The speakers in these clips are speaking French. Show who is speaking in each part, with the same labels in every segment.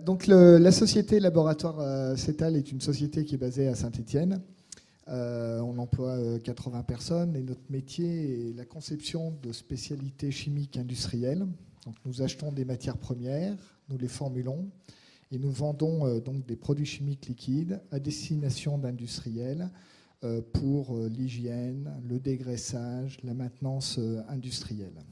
Speaker 1: Donc la société Laboratoire Cétal est une société qui est basée à Saint-Étienne. On emploie 80 personnes et notre métier est la conception de spécialités chimiques industrielles. Donc nous achetons des matières premières, nous les formulons et nous vendons donc des produits chimiques liquides à destination d'industriels pour l'hygiène, le dégraissage, la maintenance industrielle.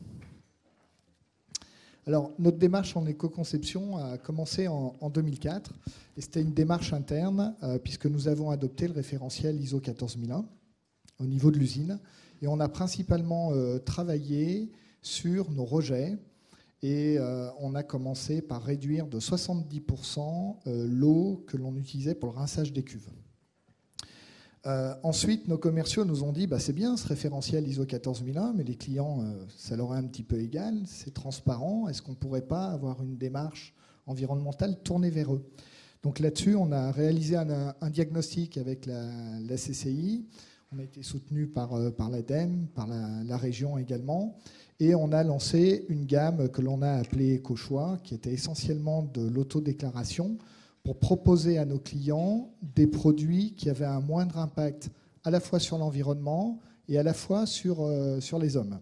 Speaker 1: Alors, notre démarche en éco-conception a commencé en 2004 et c'était une démarche interne puisque nous avons adopté le référentiel ISO 14001 au niveau de l'usine et on a principalement travaillé sur nos rejets et on a commencé par réduire de 70% l'eau que l'on utilisait pour le rinçage des cuves. Ensuite, nos commerciaux nous ont dit c'est bien ce référentiel ISO 14001, mais les clients, ça leur est un petit peu égal, c'est transparent. Est-ce qu'on ne pourrait pas avoir une démarche environnementale tournée vers eux? Donc là-dessus, on a réalisé un diagnostic avec la CCI. On a été soutenu par l'ADEME, par la région également. Et on a lancé une gamme que l'on a appelée EcoChoix, qui était essentiellement de l'autodéclaration, pour proposer à nos clients des produits qui avaient un moindre impact à la fois sur l'environnement et à la fois sur les hommes.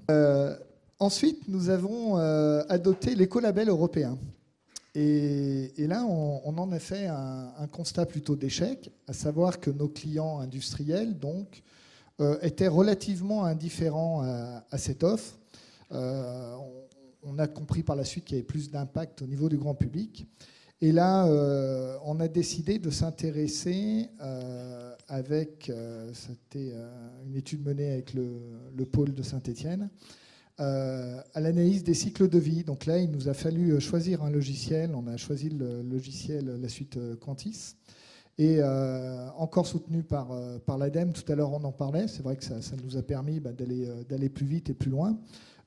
Speaker 1: Ensuite, nous avons adopté l'écolabel européen. Et là, on en a fait un constat plutôt d'échec, à savoir que nos clients industriels donc, étaient relativement indifférents à cette offre. On a compris par la suite qu'il y avait plus d'impact au niveau du grand public. Et là, on a décidé de s'intéresser c'était une étude menée avec le pôle de Saint-Étienne, à l'analyse des cycles de vie. Donc là, il nous a fallu choisir un logiciel. On a choisi le logiciel, la suite Quantis, et encore soutenu par l'ADEME. Tout à l'heure, on en parlait. C'est vrai que ça nous a permis d'aller plus vite et plus loin.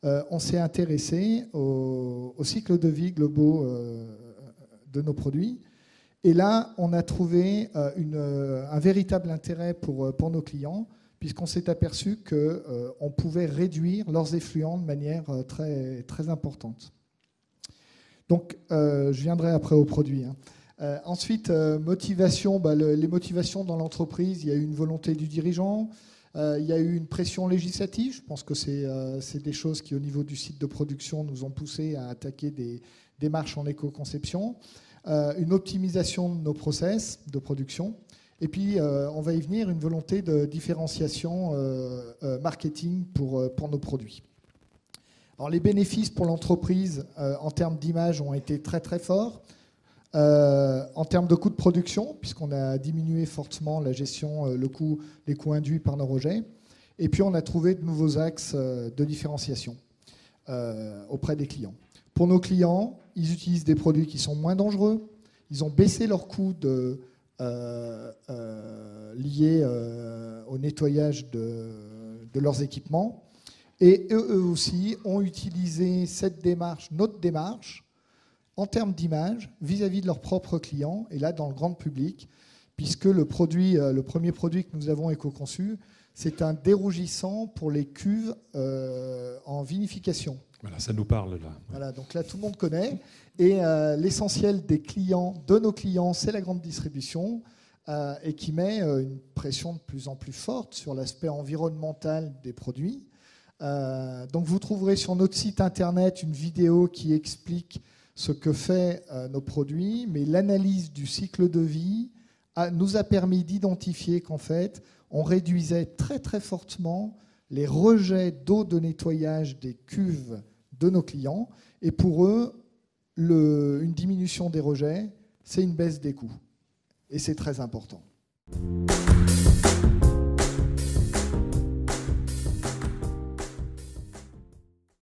Speaker 1: On s'est intéressé aux cycles de vie globaux de nos produits. Et là, on a trouvé un véritable intérêt pour nos clients, puisqu'on s'est aperçu qu'on pouvait réduire leurs effluents de manière très, très importante. Donc, je viendrai après aux produits. Ensuite, motivation, les motivations dans l'entreprise, il y a eu une volonté du dirigeant, il y a eu une pression législative. Je pense que c'est des choses qui, au niveau du site de production, nous ont poussé à attaquer des démarches en éco-conception. Une optimisation de nos process de production. Et puis, on va y venir, une volonté de différenciation marketing pour nos produits. Alors, les bénéfices pour l'entreprise en termes d'image ont été très, très forts. En termes de coûts de production, puisqu'on a diminué fortement la gestion, les coûts induits par nos rejets. Et puis, on a trouvé de nouveaux axes de différenciation auprès des clients. Pour nos clients, ils utilisent des produits qui sont moins dangereux. Ils ont baissé leurs coûts liés au nettoyage de leurs équipements. Et eux aussi ont utilisé notre démarche, en termes d'image, vis-à-vis de leurs propres clients, et là, dans le grand public, puisque le premier produit que nous avons éco-conçu, c'est un dérougissant pour les cuves en vinification.
Speaker 2: Voilà, ça nous parle là.
Speaker 1: Voilà, donc là, tout le monde connaît. Et l'essentiel de nos clients, c'est la grande distribution et qui met une pression de plus en plus forte sur l'aspect environnemental des produits. Donc vous trouverez sur notre site internet une vidéo qui explique ce que fait nos produits, mais l'analyse du cycle de vie nous a permis d'identifier qu'en fait, on réduisait très très fortement les rejets d'eau de nettoyage des cuves de nos clients. Et pour eux, une diminution des rejets, c'est une baisse des coûts. Et c'est très important.